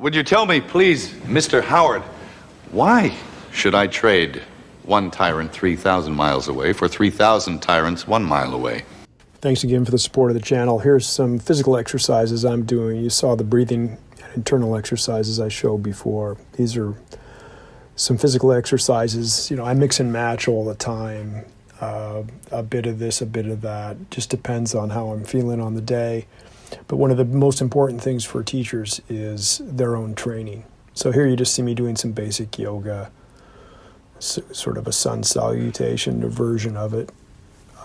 Would you tell me, please, Mr. Howard, why should I trade one tyrant 3,000 miles away for 3,000 tyrants 1 mile away? Thanks again for the support of the channel. Here's some physical exercises I'm doing. You saw the breathing and internal exercises I showed before. These are some physical exercises. I mix and match all the time. A bit of this, a bit of that. Just depends on how I'm feeling on the day. But one of the most important things for teachers is their own training. So here you just see me doing some basic yoga, sort of a sun salutation, a version of it.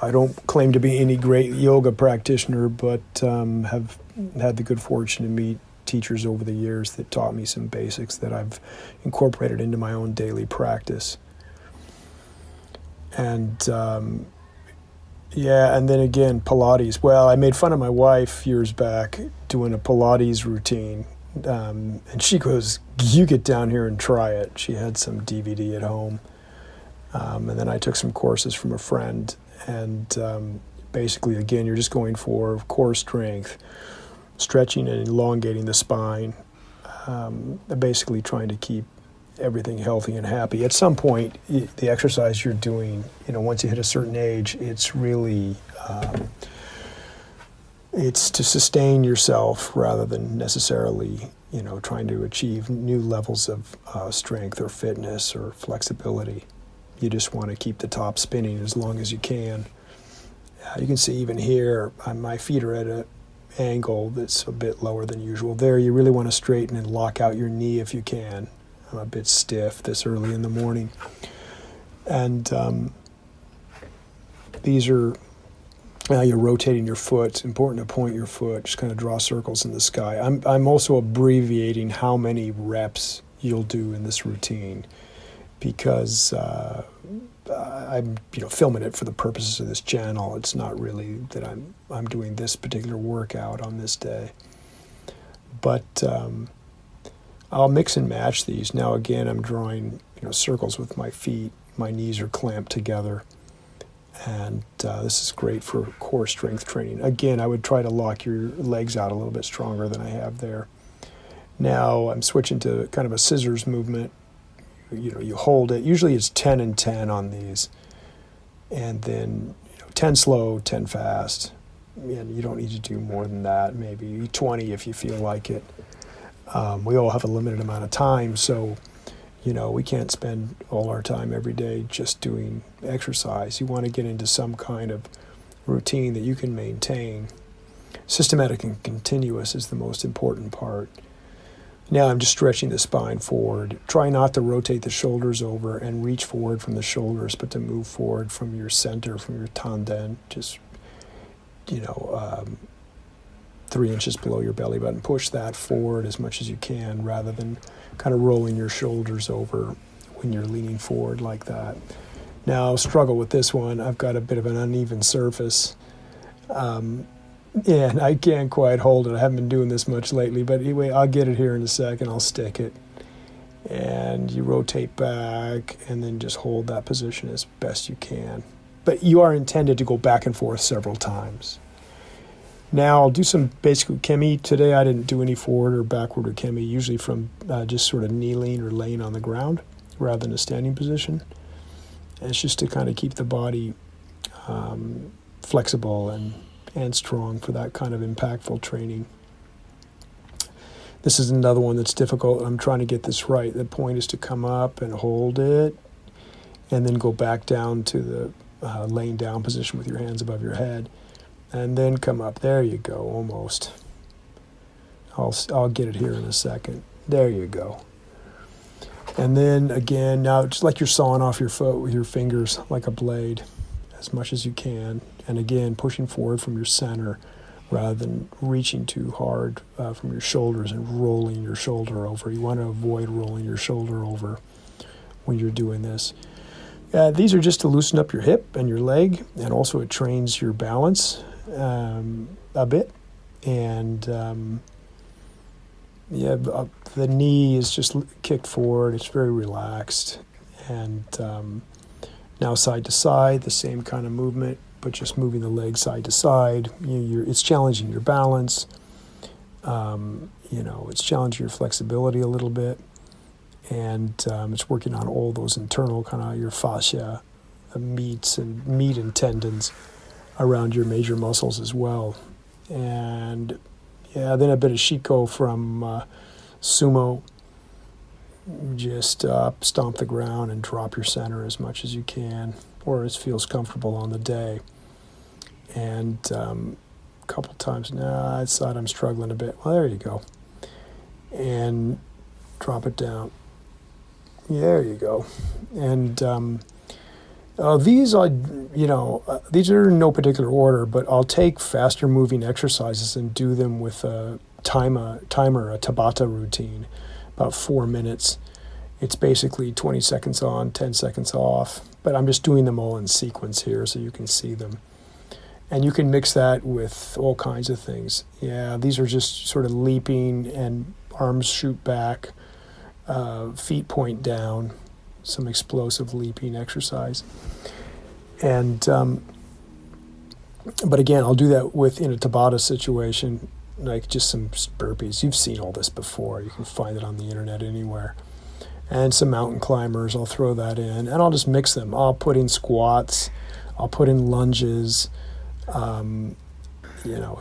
I don't claim to be any great yoga practitioner, but have had the good fortune to meet teachers over the years that taught me some basics that I've incorporated into my own daily practice. And and then again, Pilates. Well, I made fun of my wife years back doing a Pilates routine. And she goes, "You get down here and try it." She had some DVD at home. And then I took some courses from a friend. And basically, again, you're just going for core strength, stretching and elongating the spine, basically trying to keep everything healthy and happy. At some point, the exercise you're doing, once you hit a certain age, it's really, it's to sustain yourself rather than necessarily, trying to achieve new levels of strength or fitness or flexibility. You just want to keep the top spinning as long as you can. You can see even here, my feet are at an angle that's a bit lower than usual. There, you really want to straighten and lock out your knee if you can. I'm a bit stiff this early in the morning. And these are, now you're rotating your foot. It's important to point your foot, just kind of draw circles in the sky. I'm also abbreviating how many reps you'll do in this routine because I'm filming it for the purposes of this channel. It's not really that I'm doing this particular workout on this day. But I'll mix and match these. Now again, I'm drawing circles with my feet. My knees are clamped together. And this is great for core strength training. Again, I would try to lock your legs out a little bit stronger than I have there. Now I'm switching to kind of a scissors movement. You hold it. Usually it's 10 and 10 on these. And then 10 slow, 10 fast. And you don't need to do more than that. Maybe 20 if you feel like it. We all have a limited amount of time, so we can't spend all our time every day just doing exercise. You want to get into some kind of routine that you can maintain. Systematic and continuous is the most important part. Now I'm just stretching the spine forward. Try not to rotate the shoulders over and reach forward from the shoulders, but to move forward from your center, from your tanden, just 3 inches below your belly button. Push that forward as much as you can rather than kind of rolling your shoulders over when you're leaning forward like that. Now, I'll struggle with this one. I've got a bit of an uneven surface. And I can't quite hold it. I haven't been doing this much lately, but anyway, I'll get it here in a second. I'll stick it. And you rotate back and then just hold that position as best you can. But you are intended to go back and forth several times. Now I'll do some basic ukemi. Today I didn't do any forward or backward ukemi, usually from just sort of kneeling or laying on the ground rather than a standing position. And it's just to kind of keep the body flexible and strong for that kind of impactful training. This is another one that's difficult. I'm trying to get this right. The point is to come up and hold it and then go back down to the laying down position with your hands above your head. And then come up. There you go, almost. I'll get it here in a second. There you go. And then again, now just like you're sawing off your foot with your fingers like a blade as much as you can. And again, pushing forward from your center rather than reaching too hard from your shoulders and rolling your shoulder over. You want to avoid rolling your shoulder over when you're doing this. These are just to loosen up your hip and your leg, and also it trains your balance a bit. And the knee is just kicked forward. It's very relaxed. And now side to side, the same kind of movement, but just moving the leg side to side. It's challenging your balance. It's challenging your flexibility a little bit, and it's working on all those internal kind of your fascia, the meat and tendons around your major muscles as well. And then a bit of Shiko from sumo. Just stomp the ground and drop your center as much as you can, or as feels comfortable on the day. And a couple times, I thought I'm struggling a bit. Well, there you go. And drop it down. There you go. And these are in no particular order, but I'll take faster moving exercises and do them with a timer, a Tabata routine, about 4 minutes. It's basically 20 seconds on, 10 seconds off, but I'm just doing them all in sequence here so you can see them. And you can mix that with all kinds of things. These are just sort of leaping and arms shoot back, feet point down, some explosive leaping exercise. And but again, I'll do that in a Tabata situation, like just some burpees. You've seen all this before. You can find it on the internet anywhere. And some mountain climbers, I'll throw that in. And I'll just mix them. I'll put in squats. I'll put in lunges. It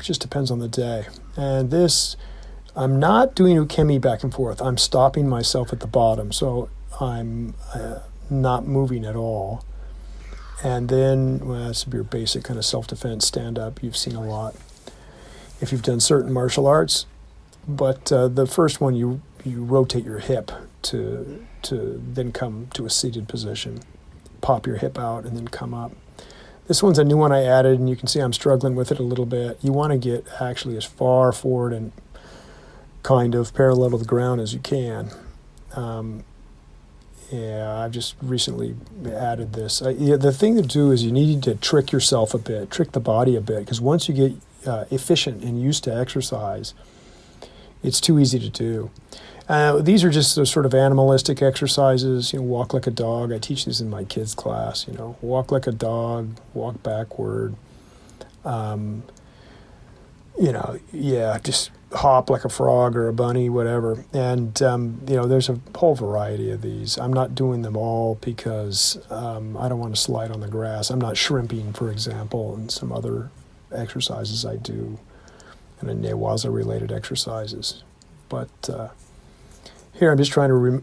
just depends on the day. And this, I'm not doing ukemi back and forth. I'm stopping myself at the bottom. So I'm not moving at all. And then, that's your basic kind of self-defense stand-up. You've seen a lot if you've done certain martial arts. But the first one, you rotate your hip to then come to a seated position. Pop your hip out and then come up. This one's a new one I added, and you can see I'm struggling with it a little bit. You want to get actually as far forward and kind of parallel to the ground as you can. I've just recently added this. The thing to do is you need to trick yourself a bit, trick the body a bit, because once you get efficient and used to exercise, it's too easy to do. These are just the sort of animalistic exercises. Walk like a dog. I teach these in my kids' class. Walk like a dog, walk backward. Just hop like a frog or a bunny, whatever. And there's a whole variety of these. I'm not doing them all because I don't want to slide on the grass. I'm not shrimping, for example, and some other exercises I do, and the newaza-related exercises. But here I'm just trying to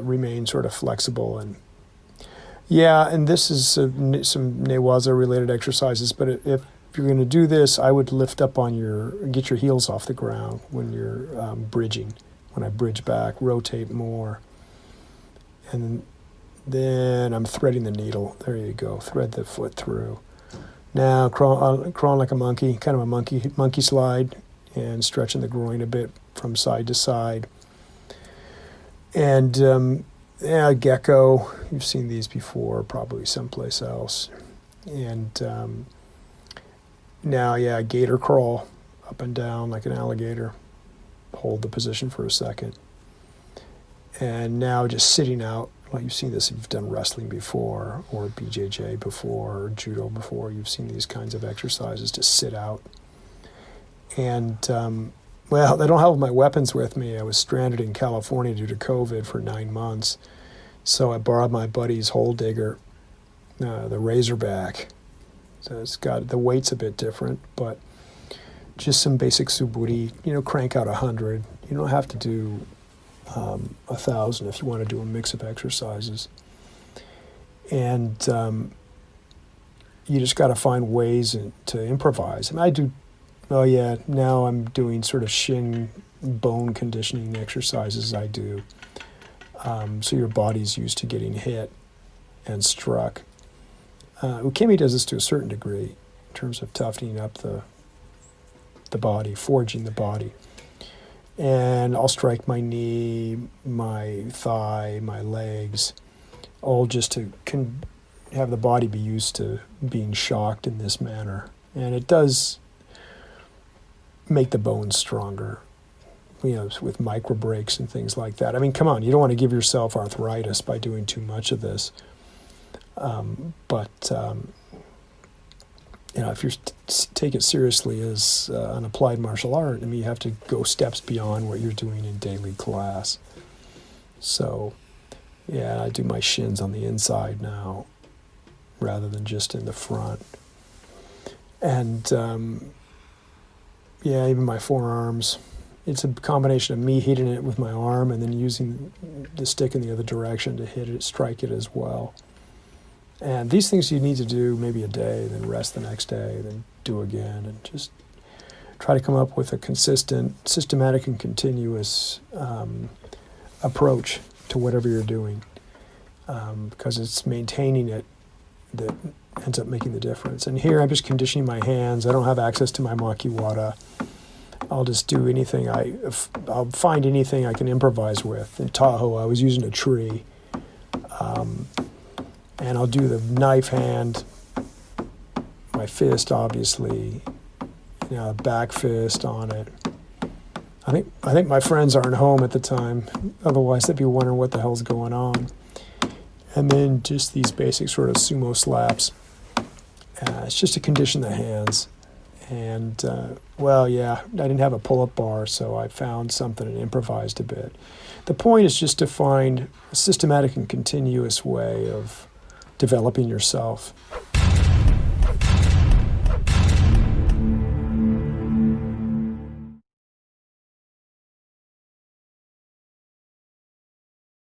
remain sort of flexible. And this is some newaza-related exercises. But if you're going to do this, I would lift up get your heels off the ground when you're bridging. When I bridge back, rotate more. And then I'm threading the needle. There you go. Thread the foot through. Now crawl like a monkey, kind of a monkey slide, and stretching the groin a bit from side to side. And gecko, you've seen these before, probably someplace else. And gator crawl, up and down like an alligator. Hold the position for a second. And now just sitting out, like you've seen this if you've done wrestling before, or BJJ before, or judo before. You've seen these kinds of exercises, to sit out. And they don't have my weapons with me. I was stranded in California due to COVID for 9 months. So I borrowed my buddy's hole digger, the Razorback. So the weight's a bit different, but just some basic suburi, crank out 100. You don't have to do 1,000 if you want to do a mix of exercises. And you just got to find ways to improvise. And I do, now I'm doing sort of shin bone conditioning exercises I do. So your body's used to getting hit and struck. Ukemi does this to a certain degree in terms of toughening up the body, forging the body. And I'll strike my knee, my thigh, my legs, all just to have the body be used to being shocked in this manner. And it does make the bones stronger, with micro breaks and things like that. I mean, come on, you don't want to give yourself arthritis by doing too much of this. if you take it seriously as an applied martial art, I mean, you have to go steps beyond what you're doing in daily class. So, yeah, I do my shins on the inside now rather than just in the front. And, yeah, even my forearms. It's a combination of me hitting it with my arm and then using the stick in the other direction to hit it, strike it as well. And these things you need to do maybe a day, then rest the next day, then do again, and just try to come up with a consistent, systematic and continuous approach to whatever you're doing, because it's maintaining it that ends up making the difference. And here I'm just conditioning my hands. I don't have access to my makiwara. I'll just do anything. I'll find anything I can improvise with. In Tahoe, I was using a tree. And I'll do the knife hand, my fist, obviously, back fist on it. I think my friends aren't home at the time. Otherwise, they'd be wondering what the hell's going on. And then just these basic sort of sumo slaps. It's just to condition the hands. And, I didn't have a pull-up bar, so I found something and improvised a bit. The point is just to find a systematic and continuous way of developing yourself